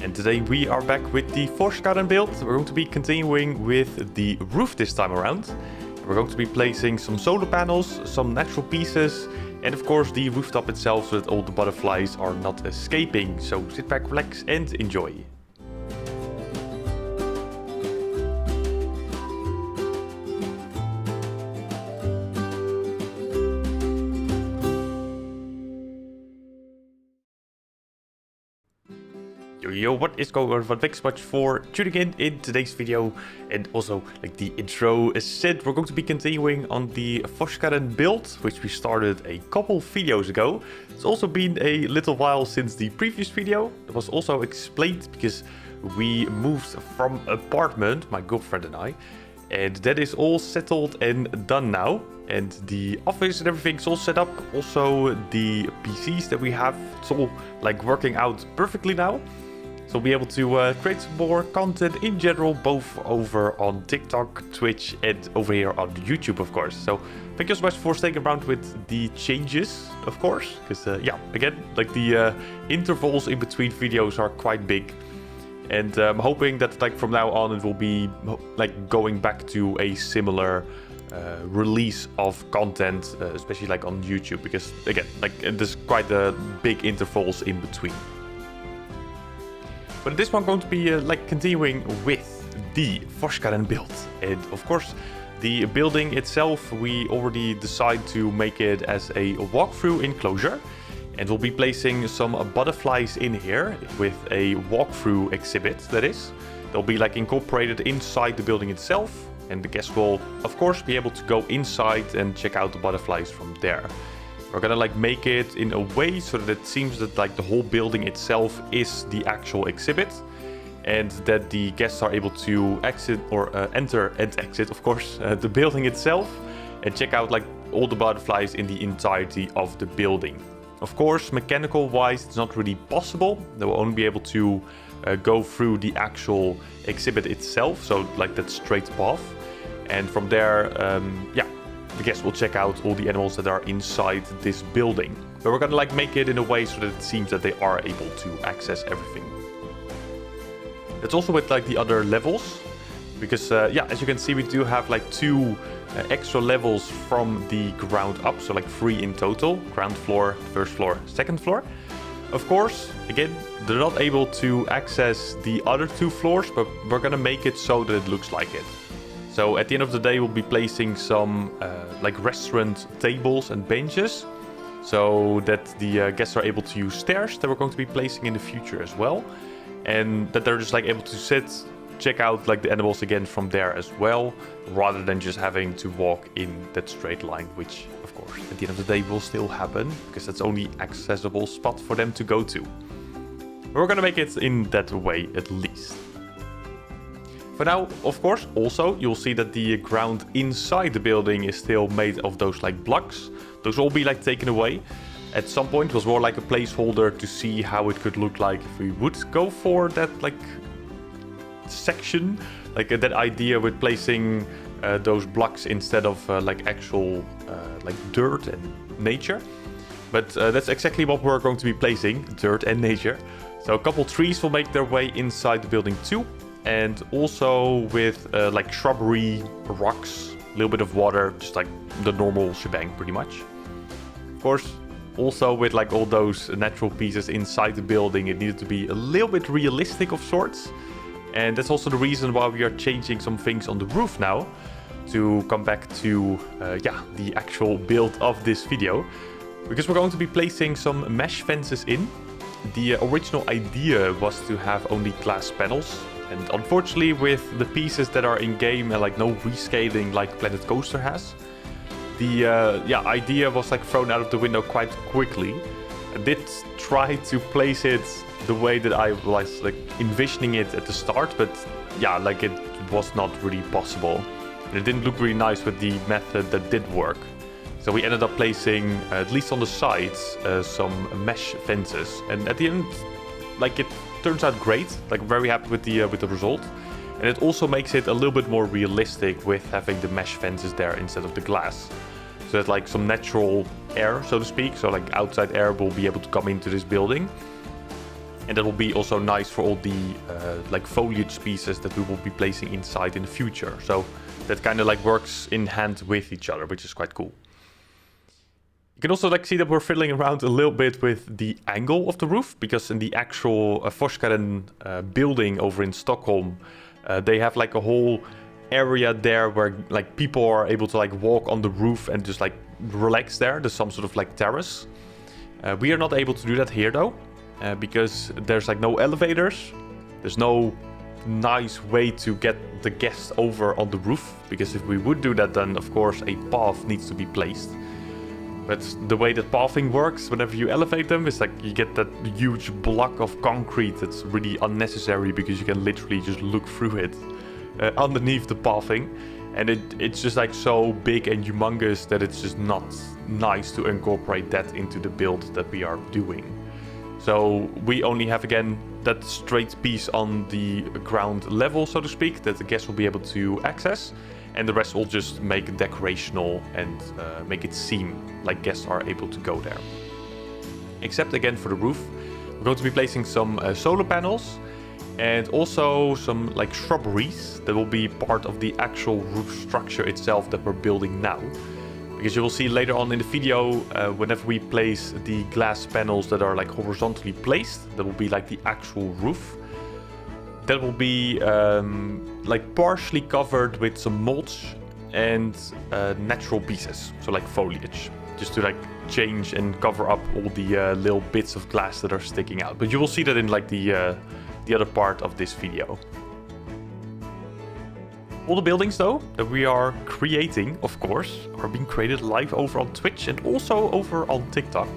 And today we are back with the Forskaren build. We're going to be continuing with the roof this time around. We're going to be placing some solar panels, some natural pieces, and of course the rooftop itself so that all the butterflies are not escaping. So sit back, relax and enjoy. Yo, what is going on? Thanks so much for tuning in today's video, and also like the intro said, we're going to be continuing on the Forskaren build, which we started a couple videos ago. It's also been a little while since the previous video. It was also explained because we moved from apartment, my girlfriend and I, and that is all settled and done now. And the office and everything's all set up. Also the PCs that we have, it's all like working out perfectly now. So we'll be able to create some more content in general, both over on TikTok, Twitch, and over here on YouTube, of course. So thank you so much for staying around with the changes, of course. Because, yeah, again, like the intervals in between videos are quite big. And I'm hoping that like from now on it will be like going back to a similar release of content, especially like on YouTube. Because, again, like there's quite a big intervals in between. But this one going to be like continuing with the Forskaren build. And of course, the building itself, we already decided to make it as a walkthrough enclosure. And we'll be placing some butterflies in here with a walkthrough exhibit, that is. They'll be like incorporated inside the building itself. And the guests will, of course, be able to go inside and check out the butterflies from there. We're gonna like make it in a way so that it seems that like the whole building itself is the actual exhibit, and that the guests are able to exit or enter and exit, of course, the building itself and check out like all the butterflies in the entirety of the building. Of course, mechanical wise, it's not really possible. They will only be able to go through the actual exhibit itself, so like that straight path, and from there, yeah. The guests will check out all the animals that are inside this building. But we're gonna like make it in a way so that it seems that they are able to access everything. That's also with like the other levels. Because yeah, as you can see, we do have like two extra levels from the ground up. So like 3 in total. Ground floor, first floor, second floor. Of course, again, they're not able to access the other 2 floors, but we're gonna make it so that it looks like it. So at the end of the day, we'll be placing some like restaurant tables and benches so that the guests are able to use stairs that we're going to be placing in the future as well. And that they're just like able to sit, check out like the animals again from there as well, rather than just having to walk in that straight line, which of course at the end of the day will still happen because that's only accessible spot for them to go to. We're gonna make it in that way at least. For now, of course, also, you'll see that the ground inside the building is still made of those like blocks. Those will all be like taken away. At some point, it was more like a placeholder to see how it could look like if we would go for that like section. Like that idea with placing those blocks instead of like actual like dirt and nature. But that's exactly what we're going to be placing, dirt and nature. So a couple trees will make their way inside the building too. And also with like shrubbery, rocks, a little bit of water, just like the normal shebang pretty much. Of course, also with like all those natural pieces inside the building, it needed to be a little bit realistic of sorts. And that's also the reason why we are changing some things on the roof now, to come back to yeah, the actual build of this video. Because we're going to be placing some mesh fences in. The original idea was to have only glass panels. And unfortunately, with the pieces that are in game and like no rescaling like Planet Coaster has, the yeah, idea was like thrown out of the window quite quickly. I did try to place it the way that I was like envisioning it at the start, but yeah, like it was not really possible. And it didn't look really nice with the method that did work. So we ended up placing, at least on the sides, some mesh fences. And at the end, like it turns out great. Like I'm very happy with the result. And it also makes it a little bit more realistic with having the mesh fences there instead of the glass. So that like some natural air, so to speak. So like outside air will be able to come into this building. And that will be also nice for all the like foliage pieces that we will be placing inside in the future. So that kind of like works in hand with each other, which is quite cool. You can also like see that we're fiddling around a little bit with the angle of the roof, because in the actual Forskaren building over in Stockholm, they have like a whole area there where like people are able to like walk on the roof and just like relax there. There's some sort of like terrace. We are not able to do that here though, because there's like no elevators. There's no nice way to get the guests over on the roof, because if we would do that, then of course a path needs to be placed. But the way that pathing works, whenever you elevate them, is like you get that huge block of concrete that's really unnecessary, because you can literally just look through it underneath the pathing. And it's just like so big and humongous that it's just not nice to incorporate that into the build that we are doing. So we only have, again, that straight piece on the ground level, so to speak, that the guests will be able to access. And the rest will just make it decorational and make it seem like guests are able to go there. Except again for the roof, we're going to be placing some solar panels and also some like shrubberies that will be part of the actual roof structure itself that we're building now. Because you will see later on in the video, whenever we place the glass panels that are like horizontally placed, that will be like the actual roof. That will be like partially covered with some mulch and natural pieces, so like foliage, just to like change and cover up all the little bits of glass that are sticking out. But you will see that in like the other part of this video. All the buildings though that we are creating, of course, are being created live over on Twitch and also over on TikTok.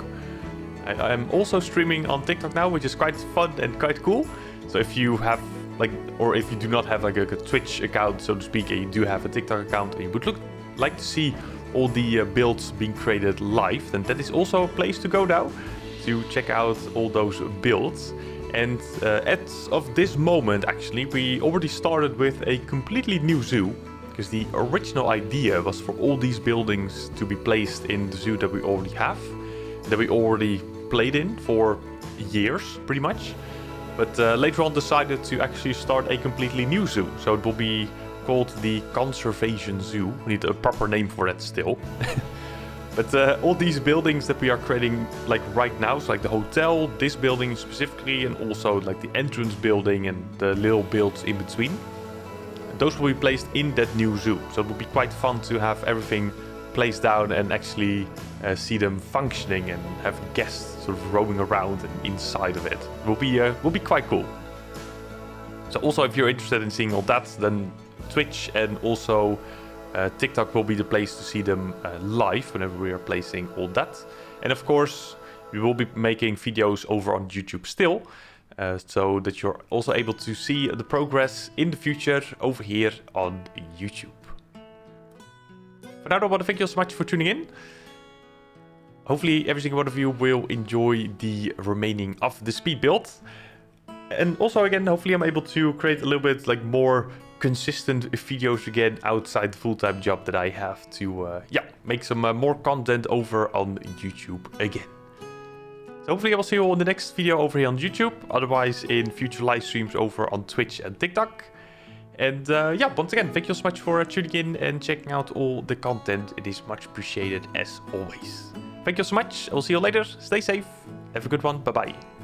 I am also streaming on TikTok now, which is quite fun and quite cool. So if you have like, or if you do not have like a Twitch account, so to speak, and you do have a TikTok account and you would like to see all the builds being created live, then that is also a place to go now to check out all those builds. And as of this moment, actually, we already started with a completely new zoo, because the original idea was for all these buildings to be placed in the zoo that we already have, that we already played in for years, pretty much. But later on decided to actually start a completely new zoo. So it will be called the Conservation Zoo. We need a proper name for that still. But all these buildings that we are creating like right now, so like the hotel, this building specifically, and also like the entrance building and the little builds in between, those will be placed in that new zoo. So it will be quite fun to have everything placed down and actually see them functioning and have guests sort of roaming around and inside of it. It will be quite cool. So also, if you're interested in seeing all that, then Twitch and also TikTok will be the place to see them live whenever we are placing all that. And of course, we will be making videos over on YouTube still, so that you're also able to see the progress in the future over here on YouTube. For now, I want to thank you so much for tuning in. Hopefully every single one of you will enjoy the remaining of the speed build. And also again, hopefully I'm able to create a little bit like more consistent videos again outside the full-time job that I have to make some more content over on YouTube again. So hopefully I will see you all in the next video over here on YouTube. Otherwise in future live streams over on Twitch and TikTok. And once again, thank you so much for tuning in and checking out all the content. It is much appreciated as always. Thank you so much. I'll see you later. Stay safe. Have a good one. Bye-bye.